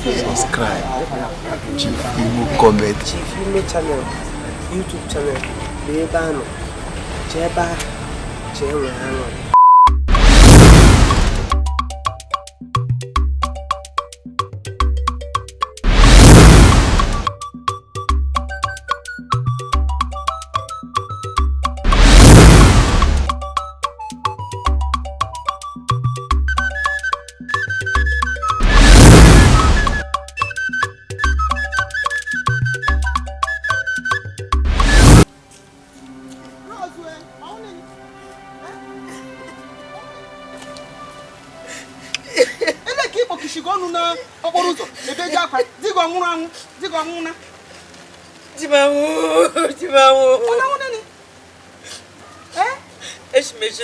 subscribe Chief Imo Comedy. Chief Imo channel, YouTube channel, Bebano, Cheba, Chewe.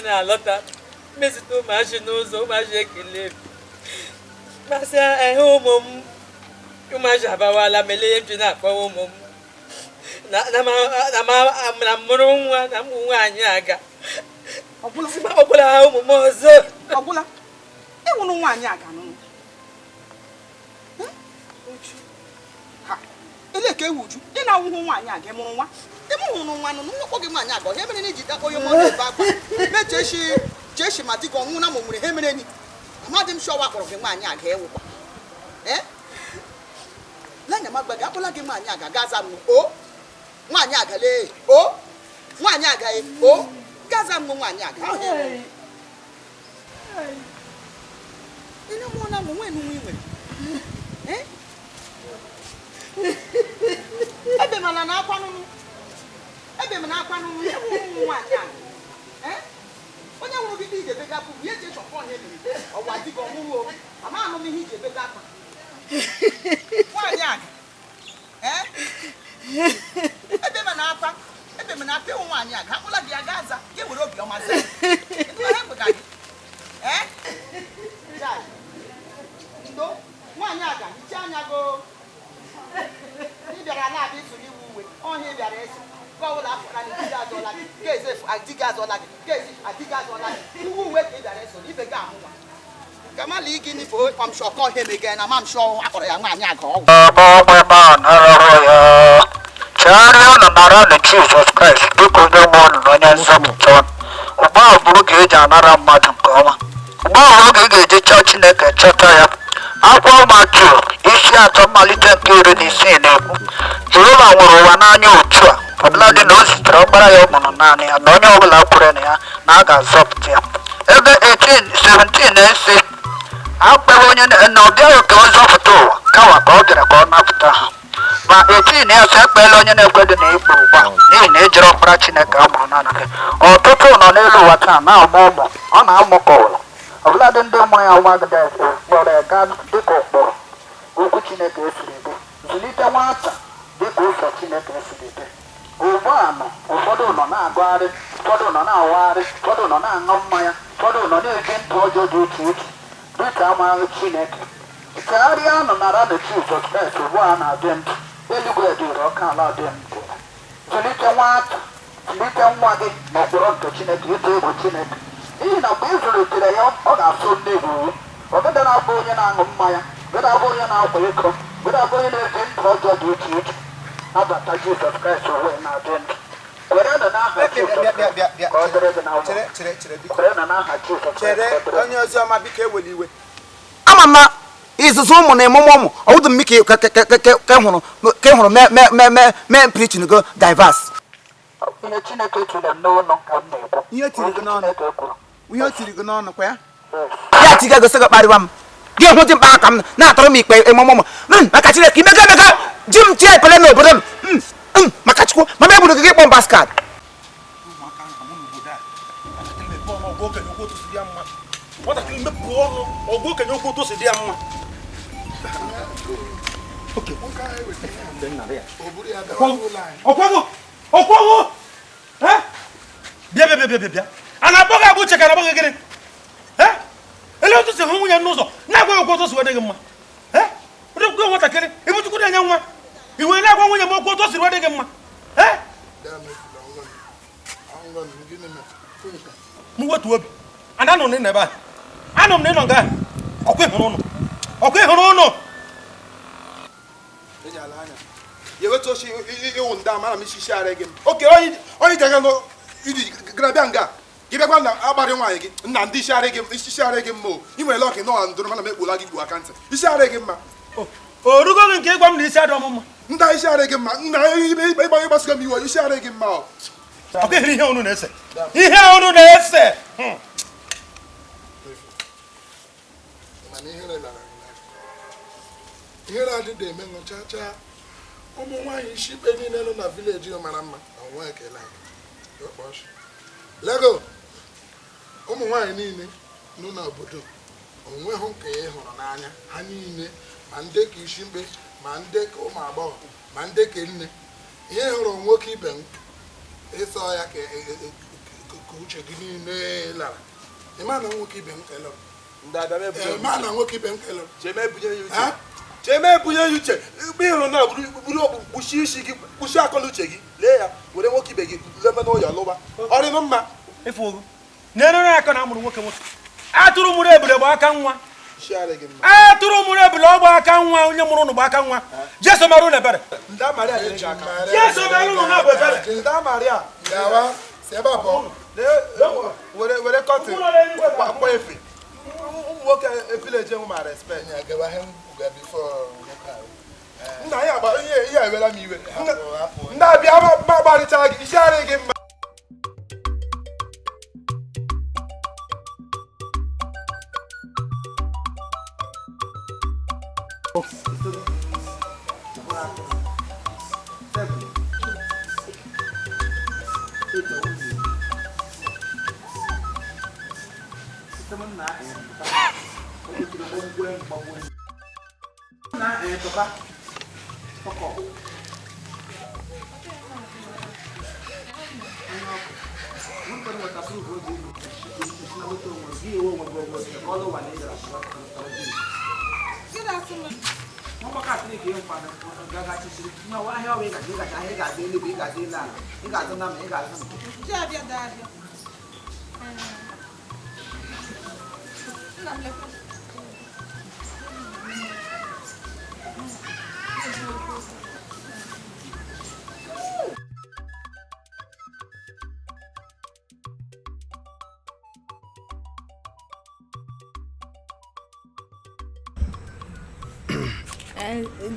A lot of Mr. Machinos, so much ekele. Masa ehomom. You must have a Malay to for home. Na murungwa na mwanyaga. Obula mozo. Obula. E wonu nwanyaga no. Ha. Ele ke wuju. Ị na-awụ nwanyaga mụrụ nwa. Emu hunu nwa no no ge manya go he mere ni jida ko yo mo le ba kwa me cheshi mati go nwu na mo mure he mere ni amadi m sho wa kporo ge manya ga ewu kwa la nya magba ga bola ge manya ga gaza mu o manya ga le o manya ga e o gaza mu manya ga ina mo na mo wenu nwe ebe mana na akwa no ebe me na akwa no nwa anya onye nwuru bi ije bega pu ye je chofo he bi o wa di go mu o ama anu mi ije bega pa nwa anya ebe me na akwa ebe me na pe nwa anya ga kula bi agaza ke were obi o ma se ndu ha gbe ga ja ndo nwa anya ga ni anya go ni biara na abi su ni wuwe o he biara eso go la for na diga dola keze adiga dola keze adiga dola who we ke dare so ibe ga amwa kama li gini fo am sure call him again am sure akoro ya nwa anya ga ba na ro ya chari ona mara the Jesus Christ biko be mo no nya nzapụta ụba buru ga eji anara mmadụ nke ọma ụba buru ga eji chọọ Chineke chọta ya akwa Matthew isi atọ malite nke 16 na-ekwu Jehova nwụrụ ụwa n'anya otu a ọbụladị na o zitere ọkpara ya ọmụrụ naanị ya na onye ọbụla kwere na ya na a ga-azọpụta ya ebe 17 na-ese akpere onye na ọ bịaghị ka ọ zọpụta ụwa kawa ka ọ bịara ka ọ napụta ha ma 18 na-ese ekpeela onye na-ekwedo na ikpe ụgba n'ihi na ejiri ọkpara Chineke a mụrụ naanị gị ọtụtụ nọ n'elu ụwa taa na-amụ ụmụ ọ na-amụ ka ụlọ ọbụladị ndị mmụọ ya nwa agada kpọrọ ya gaa dịka ụkpụrụ okwu Chineke esiri dị zụlite nwata dịka ụzọ Chineke esiri dị ugbu a ụfọdụ nọ na-agagharị ụfọdụ nọ na-awagharị ụfọdụ nọ na-aṅụ mmanya ụfọdụ nọ na-eji ndụ ọjọọ dị iche iche dịka amaghị Chineke chegharịa nọ nara na Jizọs Kraịst ugbu a na-adị ndụ eluigwe dịrị ọka ala dị ndụ zụlite nwata zụlite nwa gị n'ụkpụrụ nke Chineke ịtụ egwu Chineke n'ihi na mgbe ị zụlitere ya ọ ga-asụ nne gị uwe ọgada na-abụ onye na-aṅụ mmanya gada abụ onye na-akwa iko gada abụ onye na-eji ndụ ọjọọ dị iche iche nabata Jizọs Kraịst uwe na-adị ndụ kwere na n'aha Jizọs ka ọ dịrị gị na ụlọ kwere na n'aha Jizọs onye ozi ọma biko eweli iwe ama m na izuzu ụmụ na emume ụmụ ọwụdụ m ke hụrụ mee preaching go diverse ihe Chineke tụrụ m n'ọnụ ka m na-ekwu ihe tiri gị n'ọnụ ihe o tiri gị n'ọnụ kwa ya ya tiga gosi gị kparịwa m gị hụ dị mkpa aka m na-atọrọ m ikpe emume ụmụ maka Chineke imega emega ji m tie ekpele n'obodo m maka Chukwu ma megburu gị kpọ mbaskad nwatakịrị mepụ ọnụ ọgwụ okenye okwu otu si dị ya mma ọkwọgwụ bịa a na-akpọ gị abụ uche ka na-akpọ gị gịnị ele otu si hụ nwunye n'ụzọ na-agwa okwu otu si wedị gị mma gị nwatakịrị ebuchukwu na-enye nwa i wee na-agwa nwunye m okwu otu si wedị gị mma m wetu obi ana nọ n'ebe a anọ m n'ịnọ nga ọkwa ịhụrụ ụnụ anya ya wetu oshi iwu ndị amara m isi ara gị oke onye jega no idi grabịa nga gị bịakwa na agbarị nwaanyị gị nna ndị isi ara gị mma o ị nwere lọkị nọ ndụrụ mana m ekpola gị gbu aka ntị isi ara gị mma o rugo gị nke ịgwa m na isi adị ọmụma ndị isi ara gị mma nna ịgbasigo m iwe isi ara gị mma ọ ọkụ ihe unu na-ese ihe unu na-ese ihere adịdị eme ṅụchacha ụmụ nwaanyị isi ikpe niile nọ na vileji mara mma na nwa ekele lego ụmụ nwaanyị niile nọ n'obodo onweghị nke ị hụrụ n'anya ha niile ma ndị ka isi mkpe ma ndị ka ụmụ agbọghọ ma ndị ka nne ihe hụrụ nwoke ibe m ịsọ ya ka uche gị niile lara ịma na nwoke ibe m kelere ịma na nwoke ibe m kelere cheme ebunye ya uche mgbe ịhụrụ na buru okpu kpuchie isi gị kpuchie akọ na uche gị lee ya were nwoke ibe gị lebe n'ụlọ lụba ọrịnụ mma ịfụ na-erere aka na amụrụ nwoke nwoke atụrụ mụrụ ebule gba aka nwa atụrụ mụrụ ebule ọgba aka nwa onye mụrụ ụnụ gba aka nwa jeso mara ụnụ ebere jeso mara ụnụ na bụ ebere ndị amaria gawa si ebe a pụọ were kọtịn kpọ efe ụmụ nwoke vileji enwe ma respekt nna ya agba ihe ewela m iwe ndị abịa ma gbarịcha gị isi ara gị mma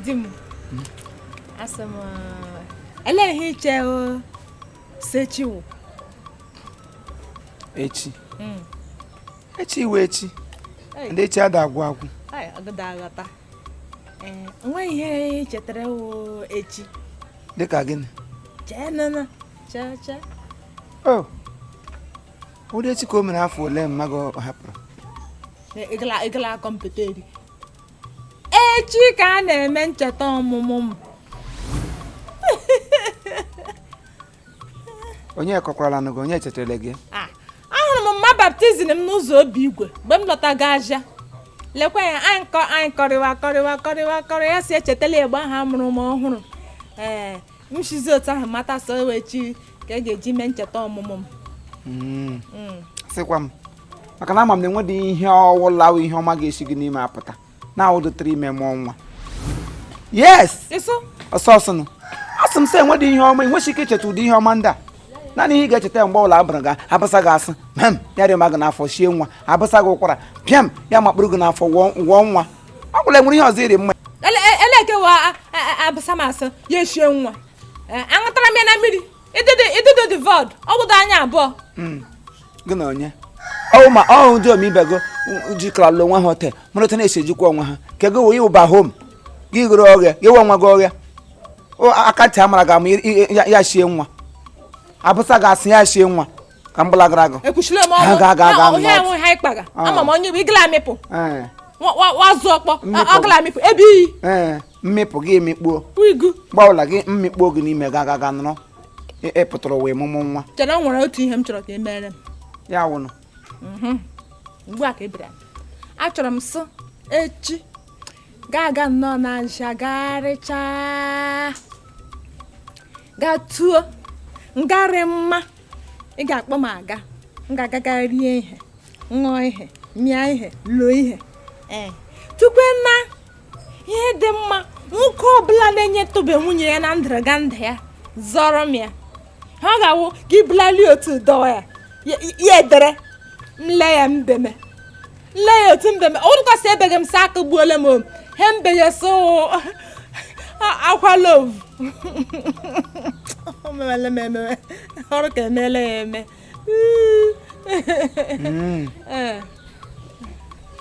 Dim, asama, ele hiche o sechi wo. Echi. Echi we echi. Ndị echi ada agwụ agwụ. Ai, agada agata. Nwa ihe chetere o echi. Dịka gịnị? Chenana, cha. Oh. Ụdị echi ka o mere afọ ole mmago hapụrụ. Igala kompeteri. Echi ka a na-eme ncheta ọmụmụ m. Onye kọkwara n'go onye chetara gị? Ahụrụ m mma baptizim m n'ụzọ obi igwe mgbe m lọtaga aja. Lekwa ya anyị kọrịwa ya si echetala egbe ahụ amụrụ m ọhụrụ. M shizi otu ahụ mata so echi ka e ga-eji mee ncheta ọmụmụ m. Sịkwa m maka na ama m na enwedị ihe ọwụla ihe ọma ga-esi gị n'ime apụta. Na ụdịtara ime mụọ nwa. Yes! Ọsọsọnụ. Asị m sị enwedị ihe ọma enweghị ike icheta ụdị ihe ọma ndị a. Naanị ihe ị ga-echeta mgbe ọbụla abụrụ gị abụsa gị asị ya rịọ gị n'afọ shie nwa abụsa gị ụkwara pịam ya makpụrụ gị n'afọ wụọ nwa ọ bụla enwere ihe ọzọ iri mma elekewa abụsa m asị ya eshie nwa aṅụtara m ya na mmiri idudu dị vọd ọ bụdo anya abụọ gị na onye ọwụ ma ọhụ ndị omibego jikarala onwe ha hotel mụrụ otu na-esejikwa onwe ha ka gị wee ụba hom gị gụrụ ọrịa gị nwe nwa gị ọrịa aka ntị amara gị ama ya shie nwa abụsa ga-asị ya shie nwa ka m gbalagra gị ekwuchile m ọgụ onye enwe ha ịkpaga ama m onye bụ igala amịpụ wazụ ọkpọ ọgala amịpụ ebe iyi mmịpụ gị emikpuo gbawụla gị mmikpuo gị n'ime ga nọrọ ịpụtara wee mụmụ nwa chena nwere otu ihe m chọrọ ka e mere m ya wụnụ ugbu a ka ebere achọrọ m sị echi ga-aga nnọọ na nja garịchaa gatuo ngarị mma ị ga-akpọ m aga m ga-agaga rie ihe ṅụọ ihe mịa ihe lụọ ihe tupu na ihe dị mma nwoke ọbụla na-enyetụbe nwunye ya na ndịrịganda ya zọrọ m ya ha ga-awụ gị bụlali otu dọwa ya edere nle ya mbeme otu mbeme ụrụkọsị ebeghị m sa aka gbuole m he mbenye so akwa love omemele m emewe ọrụ ka emele ya eme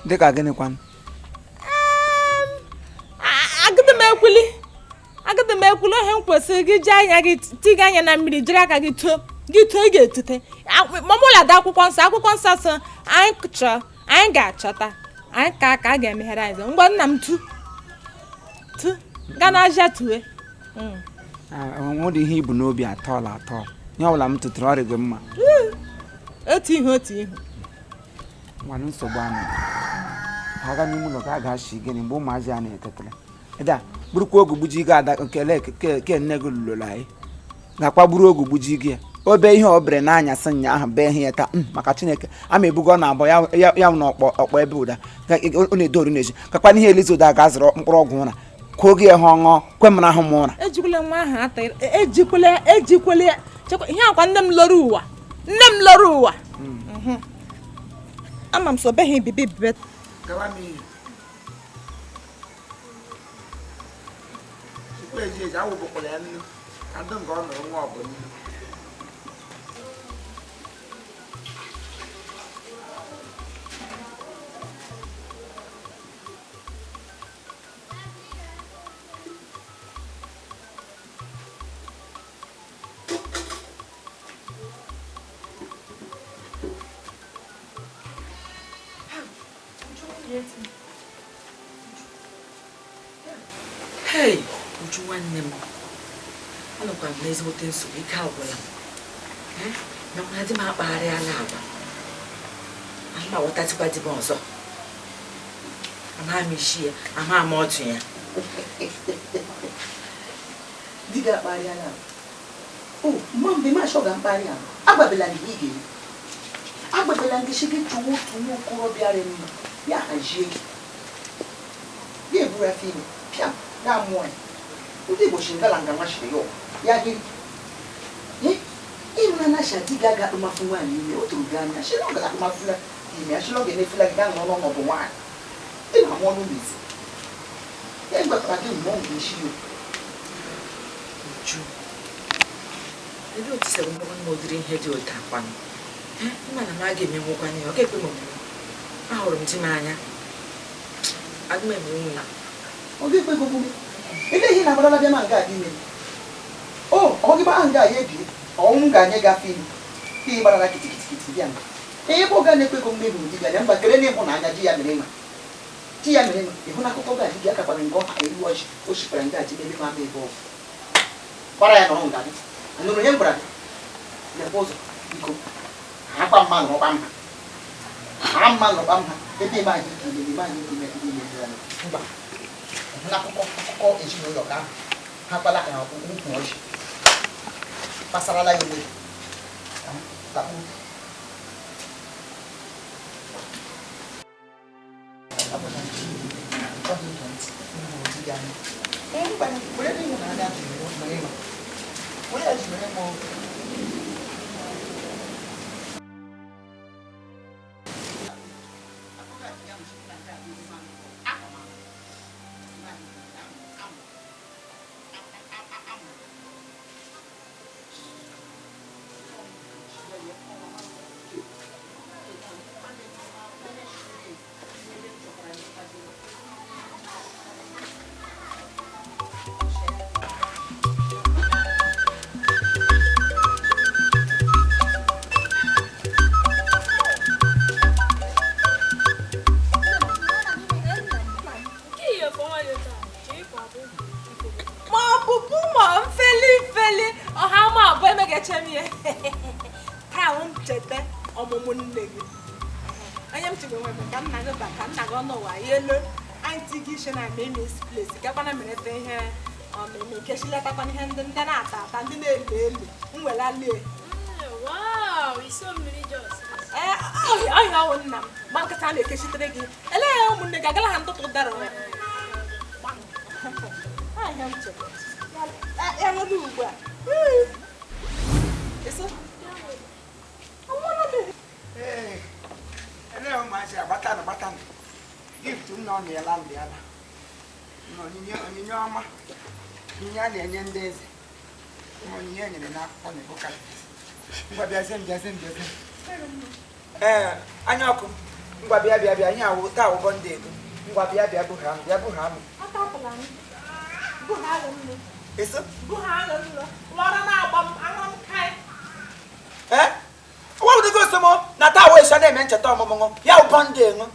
dịka gịnịkwanụ agịdị m ekwuli ihe m kwesịrị gị ji anya gị tiga anya na mmiri jiri aka gị too ị ga-etute mamụla da akwụkwọ nsọ so anyị ga-achọta anyị ka a ga-emeghere anyị ngwa nna m tu gaa n'aja tue nwere ihe ibu n'obi atọọla ihe ọbụla m tụtụrụ ọrịa gị mma otu ihe nwanne nsogbu anụ ha ga n'ime ụlọ ka a ga-achị gịnị mgbe ụmụazị a na-etetara ịda bụrụkwa oge gbuji gị ada nkele ke nne gị lụrụ anyị gakwa bụrụ oge gbuji gị obe ihe ọ bere n'anyasị nya ahụ bee ihe ya taa maka Chineke ama ebugo na abụọ ya na ọkpọ ebe ụda ọ na-edoru n'eji kakwa n'ihe elizi ụda ga-azụrụ mkpụrụ ọgwụ ụra kwuo gị ihe ọṅụọ kwe m na ahụ m ụra ejikwele nwa ahụ ata ejikwele ihe akwa nne m lọrọ ụwa ama m so beghị bibe Hey, Uju nwanne m anọkwa m n'ezigbote nsogbu ike agwụla m na mma dị m akpagharịala agwa ana m aghọtatikwa di m ọzọ ama m isi ya ama m ọtụ ya di gị akpagharịala mma mgbe m achọ ga mkparị ahụ agbabela gị ị ga-eri agbabela gị si gị chụwa otu nwa okorobịa rị mma ya hazie gị ya eburu afọ ime pịa ga-amụọ ya ndị Igbo shi ngala nga machiri ya gị ịmụna na asha di gị aga akpụmafụ nwaanyị ime o toro gị anya shịrị ọ gara akpụmafụla ime ya shịrị ọ ga-emefula gị gaa n'ọnụ ọnọdụ nwaanyị ị na-amụ ọnụ n'ezi ya gwatara gị mgbe ọ ga-eshi ya Uju ebe otu sịrị mgbe nwa ụdịrị ihe dị ụta kwanụ mana m a ga-emenwụkwanye ya ọ ga-ekwe m omume ahụrụ m di m anya aga m eme nwe ya ọ ga-ekwe gị omume ele ihe na-agbarala bịa ma nga dị ime ọ gị gbaa nga ya ebie ọnwụ ga-anye gafe ime ihe gbarala kịtịkịtịkịtị bịa ebe ọ ga na-ekwe gị omume bụ di bịa mba kere na ịhụnanya di ya mere ma ịhụ na akụkọ gaji gị akakwara nke ọha elu ọchị o shikwara ndị aji ebe ma ama ebe ọgwụ gbara ya na ọnwụ ga-adị nụrụ ihe m gwara gị lekwa ụzọ biko akpa mma nọrọkpa mma ebe ime anyị ime mba n'akụkọ ezinụlọ ka ha kpala ka ukwu ọjị gbasarala ya uwe gift m nọ n'ala onyinye ọma onyinye a na-enye ndị eze onyinye enyere n'akwụkwọ na ebuka ngwa bịazie anya ọkụ ngwa bịa ihe awụ taa ụgwọ ndị ego ngwa bịa bụha m eso ọwụdịgo osomo na taa wee sha na-eme ncheta ọmụmụ ya ụbọ ndị ego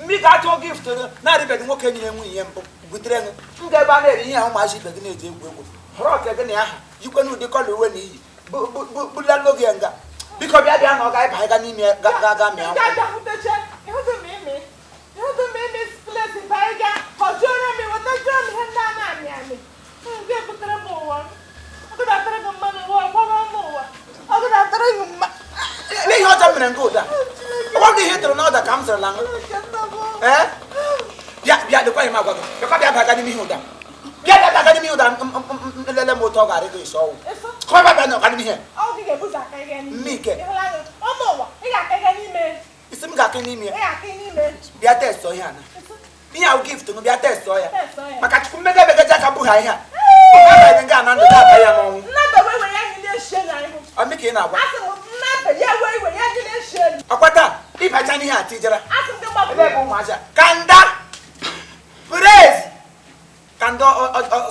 mmiri ga-achọ gift na-arịbeghị nwoke nyere nwunye ihe mbụ butere ṅụ m ga ebe a na-eri ihe ahụ ụmụazị ibe gị na-eji egwu egwu họrọ ọka gị na aha yikwe na ụdị kọla uwe na iyi bulala oge nga biko bịa na ọ ga-ịba ga n'ime ga mịa n'ihe ọjọọ mere nga ụda ọ bụ ihe tụrụ n'ọda ka m zụrụ na bịa dịkwa m agwa gị bịa baga n'ime ihe ụda baga n'ime ụda nlele m ụtọ ọ ga-arị gị isi ọnwụ kọba bịa n'ọga n'ime ihe mmike isi m ga-akị n'ime bịa testọ ihe ana ihe ahụ gift m bịa testọ ya maka chukwu mmega ebegaji aka bụgha ihe a nga na ndụ ga-aba ya n'ọnwụ ọmị ka ị na-agwa ọkwata ịbacha n'ihe a tijara ebe ụmụaja kanda praise kanda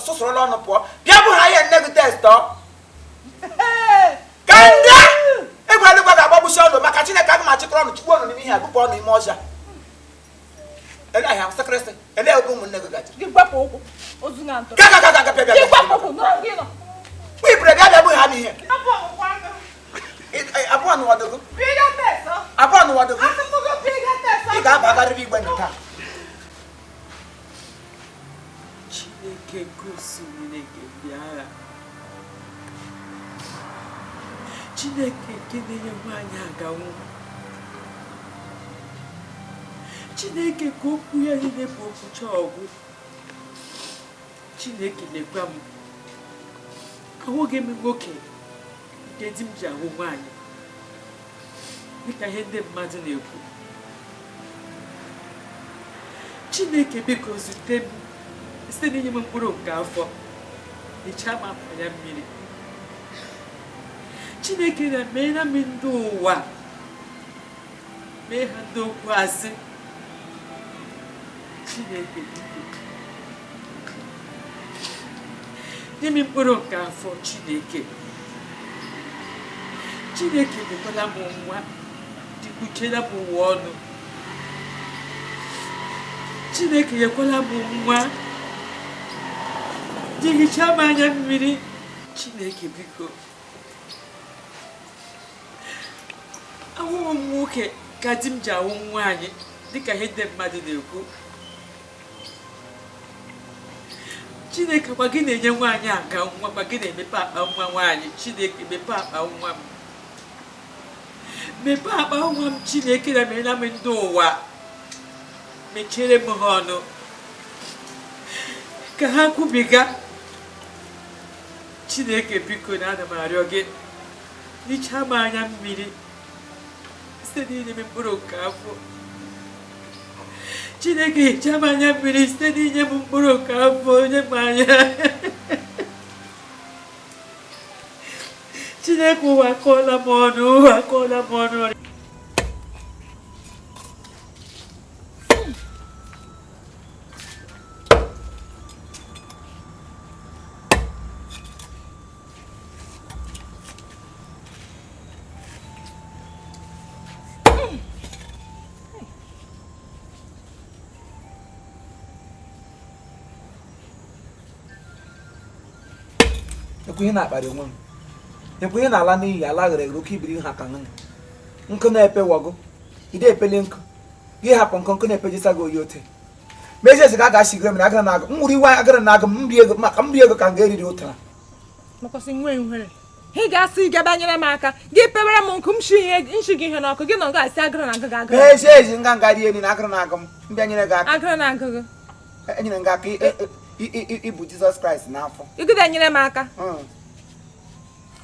sụsụrụla ọnụ pụọ bịa bụ ha ihe nne gị testọ kanda egwu alụgwa ga-agbagbusi ọnụ maka Chineke aga m achịkọrọ ọnụ chukwu ọnụ n'ime ihe a bụpụ ọnụ ime ọja ele ahịa sekretrị ele ebe ụmụnne gị gaji wibere bịa bụ ha n'ihe abụọ n'ụwadogo ị ga-abagarịrị igbe na taa Chineke gosiri gị bịa agha Chineke nke na-enye nwaanyị aganwụ Chineke ka okwu ya niile bụ okwucha ọgwụ Chineke na-ekwe m ahụghị m nwoke nke di m ji ahụ nwaanyị dịka ihe ndị mmadụ na-ekwu Chineke biko zute m site n'inye m mkpụrụ nke afọ hichaa m afọ ya mmiri Chineke na-meere m ndị ụwa mee ha ndị okwu asị Chineke biko nye m mkpụrụ nke afọ Chineke mekwala m nwa dịkwuchela m ụwa ọnụ Chineke nyekwala m nwa dịghịcha m anya mmiri Chineke biko ahụghị m nwoke ka di m ji ahụ nwaanyị dịka ihe ndị mmadụ na-ekwu Chineke kwa gị na-enye nwaanyị aka nwa kwa gị na-emepe akpa nwa nwaanyị Chineke mepe akpa nwa m mepee akpa nwa m Chineke na mere na m ndị ụwa mechiere m ha ọnụ ka ha kwubiga Chineke biko na ana m arịọ gị hichaa m anya mmiri site n'inye m mkpụrụ nke afọ Chineke hichaa m anya mmiri site n'inye m mkpụrụ nke afọ onye m anya Chineke ụwa akọọla m ọnụ ekwenye na-akparị onwe m ekwenye na-ala n'iyi ala ghere eghe oke ibiri ha ka nkụ na-epe wago ide epele nkụ gị hapụ nkụ na-epejisa gị oyi ote mezie ezi ga ga-ashigre m na agara na-agụ m nwụrụ iwe agara na-agụ m mbi ego maka mbi ego ka m ga-eriri ụtara ị ga-asị gị banyere m aka gị pewere m nkụ m nshi gị ihe n'ọkụ gị na ọ ga-asị agara na agụ gị agara mezie ezi nga nga rie eri na agara na-agụ m mbịa nyere gị aka agara na agụ gị enyere gị aka ibu Jesus Christ n'afọ. Igide nyere m aka.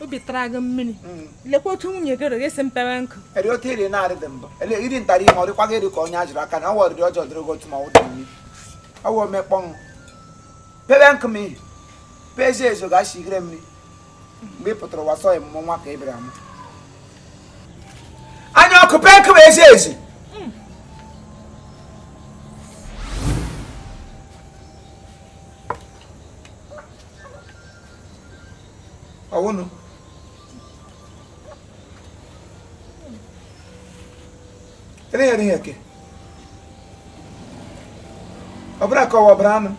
Obi tara gị mmiri. Lekwa otu nwunye gị rere isi mpewe nkụ. Eri otu iri na-arị dị mbọ. Ele iri ntara ihe ọrịkwa gị eri ka onye ajụrụ aka na ọ wọrịrị ọjọọ dịrị gị otu ma ọ dị mmiri. Ọ wụ omekpọnwụ. Pewe nkụ m ihe. Pezie ezo ga-ashigire mmiri. Mgbe ị pụtara ụwa sọ emume nwa ka ị bịara mụ. Anya ọkụ pe nkụ ezi ezi. Ọwụnụ. Ele ya ke. Obra ka ọ brano.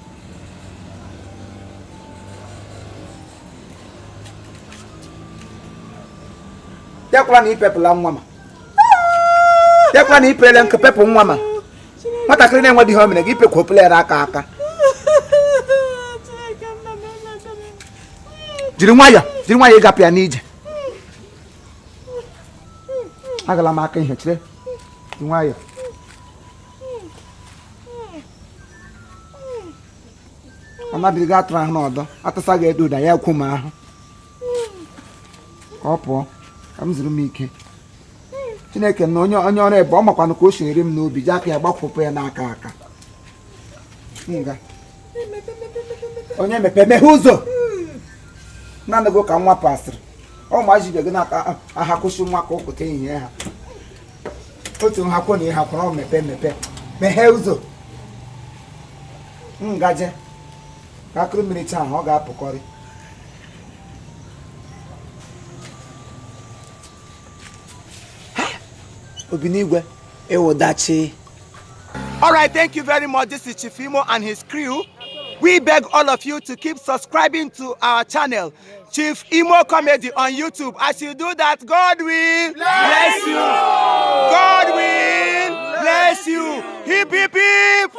Yakwa na ipepula nwa ma. Yakwa na ipele nke pepu nwa ma. Nwatakịrị na-enwe dị ihe o mere gị ipekwa opulere aka. Jiri nwayọ ịgapụ ya n'ije. Agala m aka ihe chere. Jiri nwayọ. Ọ mabiri gị atụrụ ahụ n'ọdọ. Atụsa gị edo ụda ya ekwu m ahụ. Ka ọ pụọ. Ka m zuru m ike. Chineke na onye ọrụ ebe ọ makwanụ ka o shinyere m n'obi ji aka ya gbapụpụ ya n'aka aka. Nga. Onye meghe ụzọ. Naanị gị ka nwa pasịrị. Ọ ma jibe gị n'aka aha kwụsị nwa ka ụkụta ihe ha. Otu nha kwụ na ihe akwụrụ ọ mepe. Meghee ụzọ. Ngaje. Ka akụrụ mmiri taa ahụ ọ ga-apụkọrị. Obinigwe Ewodachi. All right, thank you very much. This is Chief Imo and his crew. We beg all of you to keep subscribing to our channel, Chief Imo Comedy on YouTube. As you do that, God will bless you. God will bless you. Hip, hip, hip.